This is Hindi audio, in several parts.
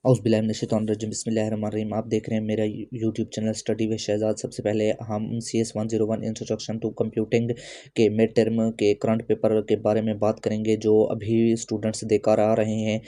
औज़ुबिल्लाहिमिनश्शैतानिर्रजीम बिस्मिल्लाहिर्रहमानिर्रहीम। आप देख रहे हैं मेरा YouTube channel study with Shahzad. सबसे पहले हम CS 101 इंट्रोडक्शन टू कंप्यूटिंग के मिड टर्म के करंट पेपर के बारे में बात करेंगे जो अभी स्टूडेंट्स देकर आ रहे हैं।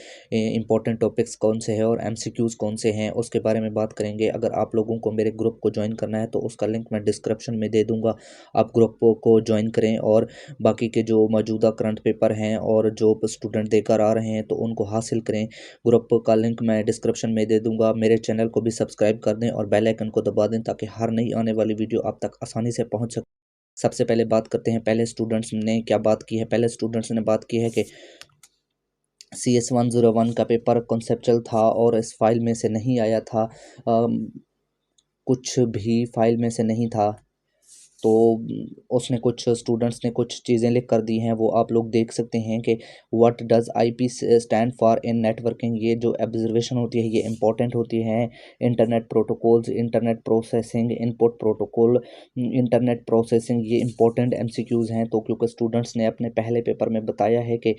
इंपॉर्टेंट टॉपिक्स कौन से हैं और MCQs कौन से हैं उसके बारे में बात करेंगे। अगर आप लोगों को मेरे ग्रुप को ज्वाइन करना है तो उसका लिंक मैं डिस्क्रिप्शन में दे दूँगा, आप ग्रुप को ज्वाइन करें और बाकी के जो मौजूदा करंट पेपर हैं और जो स्टूडेंट देकर आ रहे हैं तो उनको हासिल करें। ग्रुप का लिंक मैं डिस्क्रिप्शन में दे दूंगा। मेरे चैनल को भी सब्सक्राइब कर दें और बेल आइकन को दबा दें ताकि हर नई आने वाली वीडियो आप तक आसानी से पहुंच सके। सबसे पहले बात करते हैं पहले स्टूडेंट्स ने क्या बात की है। पहले स्टूडेंट्स ने बात की है कि CS 101 का पेपर कॉन्सेप्चुअल था और इस फाइल में से नहीं आया था, कुछ भी फाइल में से नहीं था। तो उसने कुछ स्टूडेंट्स ने कुछ चीज़ें लिख कर दी हैं, वो आप लोग देख सकते हैं कि what does IP stand for in networking. ये जो ऑब्जर्वेशन होती है ये इंपॉर्टेंट होती है। Internet protocols, internet processing, input protocol, internet processing, ये इंपॉर्टेंट MCQs हैं। तो क्योंकि स्टूडेंट्स ने अपने पहले पेपर में बताया है कि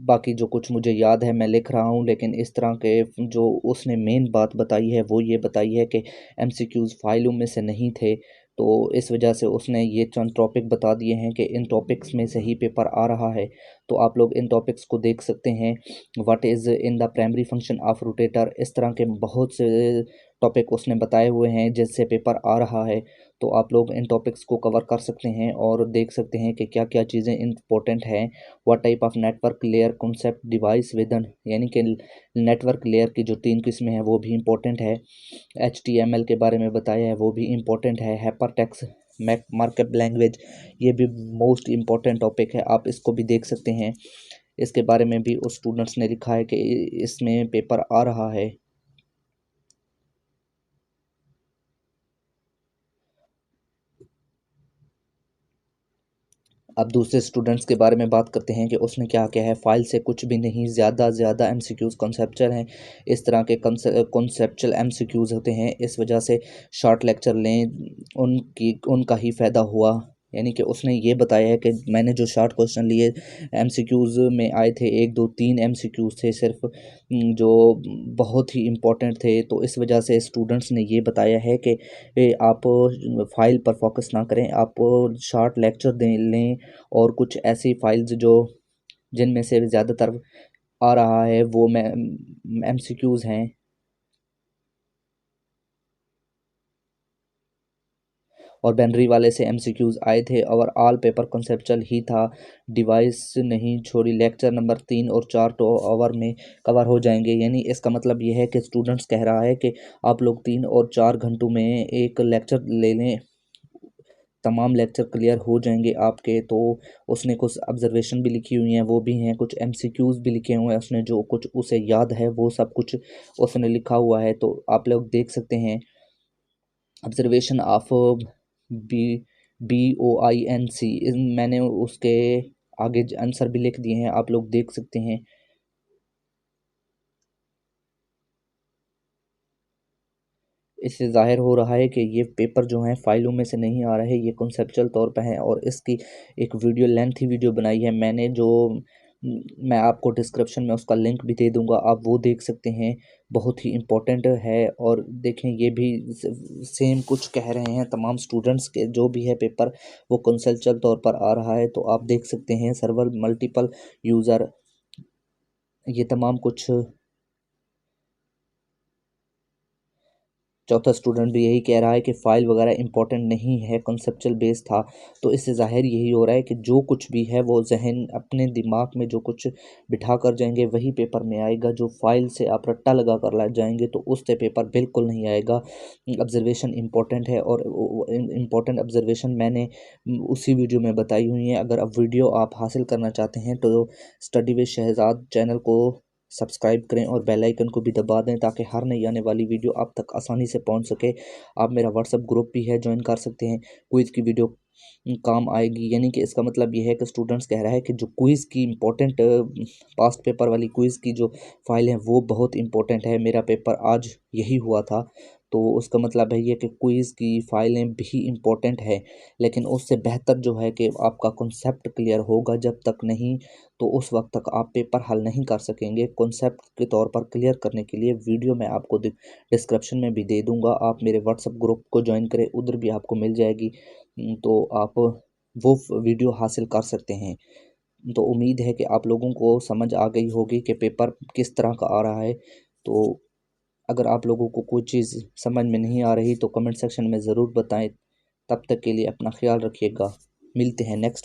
बाकी जो कुछ मुझे याद है मैं लिख रहा हूँ, लेकिन इस तरह के जो उसने मेन बात बताई है वो ये बताई है कि MCQs फाइलों में से नहीं थे। तो इस वजह से उसने ये चंद टॉपिक बता दिए हैं कि इन टॉपिक्स में से ही पेपर आ रहा है। तो आप लोग इन टॉपिक्स को देख सकते हैं। What is in the primary function of rotator, इस तरह के बहुत से टॉपिक उसने बताए हुए हैं जिससे पेपर आ रहा है। तो आप लोग इन टॉपिक्स को कवर कर सकते हैं और देख सकते हैं कि क्या क्या चीज़ें इंपॉर्टेंट हैं। What type of network layer concept device within, यानी कि नेटवर्क लेयर की जो 3 किस्में हैं वो भी इंपॉर्टेंट है। HTML के बारे में बताया है वो भी इम्पोर्टेंट है। हाइपरटेक्स्ट मार्कअप लैंग्वेज, ये भी मोस्ट इम्पॉर्टेंट टॉपिक है, आप इसको भी देख सकते हैं। इसके बारे में भी उस स्टूडेंट्स ने लिखा है कि इसमें पेपर आ रहा है। अब दूसरे स्टूडेंट्स के बारे में बात करते हैं कि उसने क्या क्या है। फाइल से कुछ भी नहीं, ज़्यादा MCQs कॉन्सेप्चुअल हैं। इस तरह के कॉन्सेप्चुअल MCQs होते हैं, इस वजह से शॉर्ट लेक्चर लें, उनका ही फ़ायदा हुआ। यानी कि उसने ये बताया है कि मैंने जो शॉर्ट क्वेश्चन लिए MCQs में आए थे, 1 2 3 MCQs थे सिर्फ, जो बहुत ही इम्पोर्टेंट थे। तो इस वजह से स्टूडेंट्स ने ये बताया है कि आप फाइल पर फोकस ना करें, आप शॉर्ट लेक्चर दें लें और कुछ ऐसी फाइल्स जो जिनमें से ज़्यादातर आ रहा है वो MCQs हैं। और बैनरी वाले से MCQs आए थे और ऑल पेपर कंसेप्चुअल ही था, डिवाइस नहीं छोड़ी। लेक्चर नंबर 3 और 4 तो आवर में कवर हो जाएंगे। यानी इसका मतलब ये है कि स्टूडेंट्स कह रहा है कि आप लोग 3 और 4 घंटों में एक लेक्चर ले लें, तमाम लेक्चर क्लियर हो जाएंगे आपके। तो उसने कुछ ऑब्जर्वेशन भी लिखी हुई हैं, वो भी हैं, कुछ MCQs भी लिखे हुए हैं उसने, जो कुछ उसे याद है वो सब कुछ उसने लिखा हुआ है। तो आप लोग देख सकते हैं। ऑब्जर्वेशन ऑफ बी BOINC, मैंने उसके आगे आंसर भी लिख दिए हैं, आप लोग देख सकते हैं। इससे ज़ाहिर हो रहा है कि ये पेपर जो हैं फाइलों में से नहीं आ रहा है, ये कॉन्सेप्चुअल तौर पे है। और इसकी एक वीडियो लेंथी वीडियो बनाई है मैंने, जो मैं आपको डिस्क्रिप्शन में उसका लिंक भी दे दूंगा, आप वो देख सकते हैं। बहुत ही इम्पोर्टेंट है। और देखें ये भी सेम कुछ कह रहे हैं तमाम स्टूडेंट्स के, जो भी है पेपर वो कॉन्सेप्चुअल तौर पर आ रहा है। तो आप देख सकते हैं सर्वर मल्टीपल यूज़र, ये तमाम कुछ। चौथा स्टूडेंट भी यही कह रहा है कि फ़ाइल वगैरह इंपॉर्टेंट नहीं है, कॉन्सेप्चुअल बेस था। तो इससे ज़ाहिर यही हो रहा है कि जो कुछ भी है वो जहन अपने दिमाग में जो कुछ बिठा कर जाएंगे वही पेपर में आएगा। जो फाइल से आप रट्टा लगा कर ला जाएंगे तो उससे पेपर बिल्कुल नहीं आएगा। ऑब्जर्वेशन इंपॉर्टेंट है और इम्पोर्टेंट ऑब्जर्वेशन मैंने उसी वीडियो में बताई हुई है। अगर अब वीडियो आप हासिल करना चाहते हैं तो स्टडी विद शहजाद चैनल को सब्सक्राइब करें और बेल आइकन को भी दबा दें ताकि हर नई आने वाली वीडियो आप तक आसानी से पहुंच सके। आप मेरा व्हाट्सअप ग्रुप भी है, ज्वाइन कर सकते हैं। क्विज़ की वीडियो काम आएगी। यानी कि इसका मतलब ये है कि स्टूडेंट्स कह रहा है कि जो क्विज़ की इम्पोर्टेंट पास्ट पेपर वाली क्विज़ की जो फाइल है वो बहुत इंपॉर्टेंट है। मेरा पेपर आज यही हुआ था। तो उसका मतलब है ये कि क्विज़ की फाइलें भी इम्पोर्टेंट है, लेकिन उससे बेहतर जो है कि आपका कॉन्सेप्ट क्लियर होगा। जब तक नहीं तो उस वक्त तक आप पेपर हल नहीं कर सकेंगे। कॉन्सेप्ट के तौर पर क्लियर करने के लिए वीडियो मैं आपको डिस्क्रिप्शन में भी दे दूंगा, आप मेरे व्हाट्सएप ग्रुप को ज्वाइन करें, उधर भी आपको मिल जाएगी। तो आप वो वीडियो हासिल कर सकते हैं। तो उम्मीद है कि आप लोगों को समझ आ गई होगी कि पेपर किस तरह का आ रहा है। तो अगर आप लोगों को कोई चीज़ समझ में नहीं आ रही तो कमेंट सेक्शन में ज़रूर बताएं। तब तक के लिए अपना ख्याल रखिएगा। मिलते हैं नेक्स्ट